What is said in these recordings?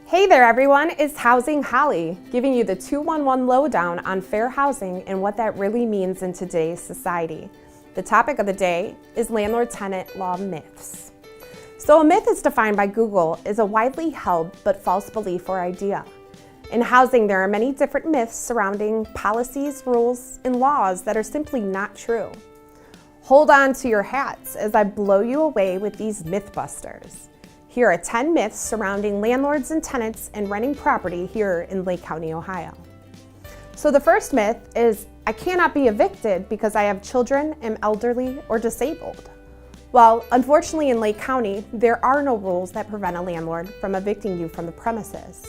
Hey there everyone, it's Housing Holly, giving you the 211 lowdown on fair housing and what that really means in today's society. The topic of the day is landlord-tenant law myths. So a myth is defined by Google as a widely held but false belief or idea. In housing, there are many different myths surrounding policies, rules, and laws that are simply not true. Hold on to your hats as I blow you away with these mythbusters. Here are 10 myths surrounding landlords and tenants and renting property here in Lake County, Ohio. So the first myth is, I cannot be evicted because I have children, am elderly, or disabled. Well, unfortunately in Lake County, there are no rules that prevent a landlord from evicting you from the premises.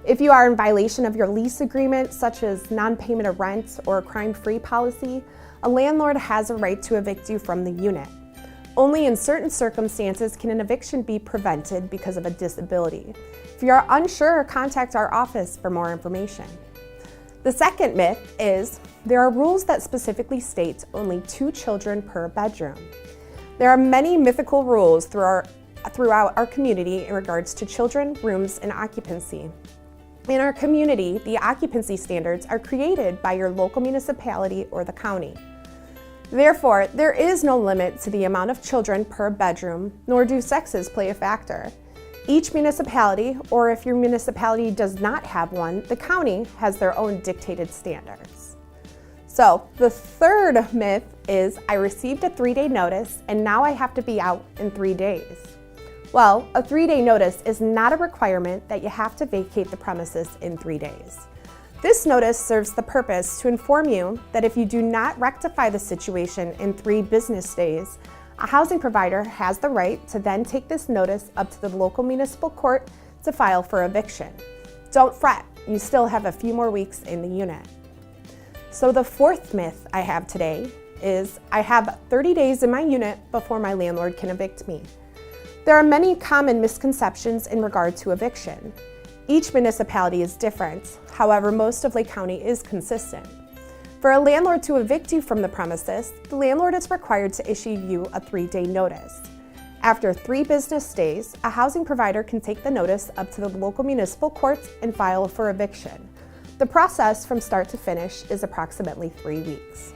If you are in violation of your lease agreement, such as non-payment of rent or a crime-free policy, a landlord has a right to evict you from the unit. Only in certain circumstances can an eviction be prevented because of a disability. If you are unsure, contact our office for more information. The second myth is there are rules that specifically state only 2 children per bedroom. There are many mythical rules throughout our community in regards to children, rooms, and occupancy. In our community, the occupancy standards are created by your local municipality or the county. Therefore, there is no limit to the amount of children per bedroom, nor do sexes play a factor. Each municipality, or if your municipality does not have one, the county has their own dictated standards. So, the third myth is, I received a 3-day notice and now I have to be out in 3 days. Well, a 3-day notice is not a requirement that you have to vacate the premises in 3 days. This notice serves the purpose to inform you that if you do not rectify the situation in 3 business days, a housing provider has the right to then take this notice up to the local municipal court to file for eviction. Don't fret, you still have a few more weeks in the unit. So the fourth myth I have today is I have 30 days in my unit before my landlord can evict me. There are many common misconceptions in regard to eviction. Each municipality is different, however, most of Lake County is consistent. For a landlord to evict you from the premises, the landlord is required to issue you a 3-day notice. After 3 business days, a housing provider can take the notice up to the local municipal courts and file for eviction. The process from start to finish is approximately 3 weeks.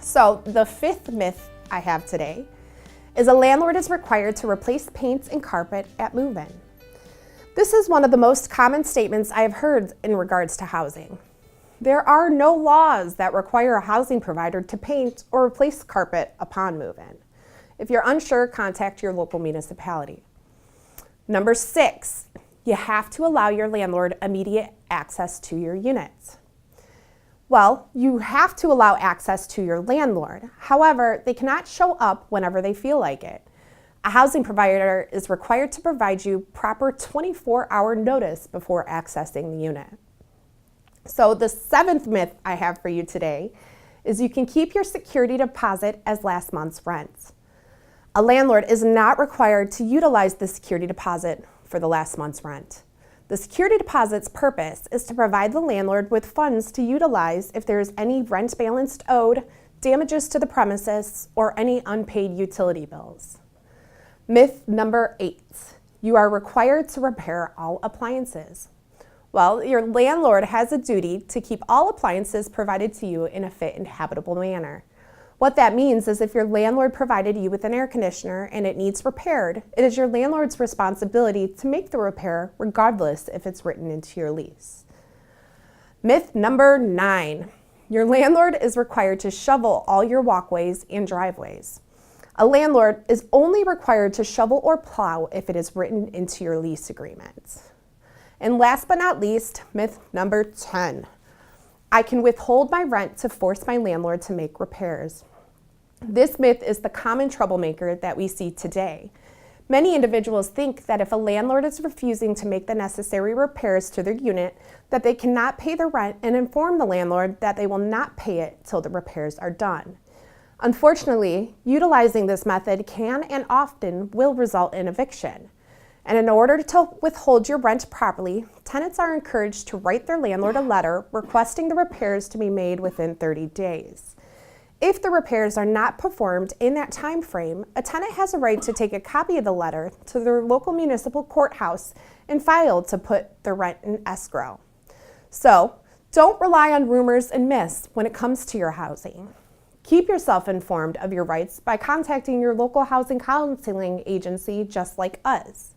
So the 5th myth I have today is a landlord is required to replace paint and carpet at move-in. This is one of the most common statements I have heard in regards to housing. There are no laws that require a housing provider to paint or replace carpet upon move-in. If you're unsure, contact your local municipality. Number 6, you have to allow your landlord immediate access to your unit. Well, you have to allow access to your landlord. However, they cannot show up whenever they feel like it. A housing provider is required to provide you proper 24-hour notice before accessing the unit. So the 7th myth I have for you today is you can keep your security deposit as last month's rent. A landlord is not required to utilize the security deposit for the last month's rent. The security deposit's purpose is to provide the landlord with funds to utilize if there is any rent balance owed, damages to the premises, or any unpaid utility bills. Myth number 8, you are required to repair all appliances. Well, your landlord has a duty to keep all appliances provided to you in a fit and habitable manner. What that means is if your landlord provided you with an air conditioner and it needs repaired, it is your landlord's responsibility to make the repair regardless if it's written into your lease. Myth number 9, your landlord is required to shovel all your walkways and driveways. A landlord is only required to shovel or plow if it is written into your lease agreement. And last but not least, myth number 10. I can withhold my rent to force my landlord to make repairs. This myth is the common troublemaker that we see today. Many individuals think that if a landlord is refusing to make the necessary repairs to their unit, that they cannot pay the rent and inform the landlord that they will not pay it till the repairs are done. Unfortunately, utilizing this method can and often will result in eviction. And in order to withhold your rent properly, tenants are encouraged to write their landlord a letter requesting the repairs to be made within 30 days. If the repairs are not performed in that time frame, a tenant has a right to take a copy of the letter to their local municipal courthouse and file to put the rent in escrow. So, don't rely on rumors and myths when it comes to your housing. Keep yourself informed of your rights by contacting your local housing counseling agency just like us.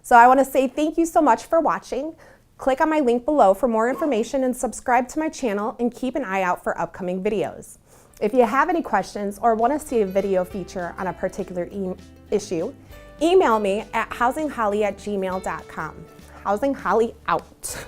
So I want to say thank you so much for watching. Click on my link below for more information and subscribe to my channel and keep an eye out for upcoming videos. If you have any questions or want to see a video feature on a particular issue, email me at housingholly@gmail.com. Housing Holly out.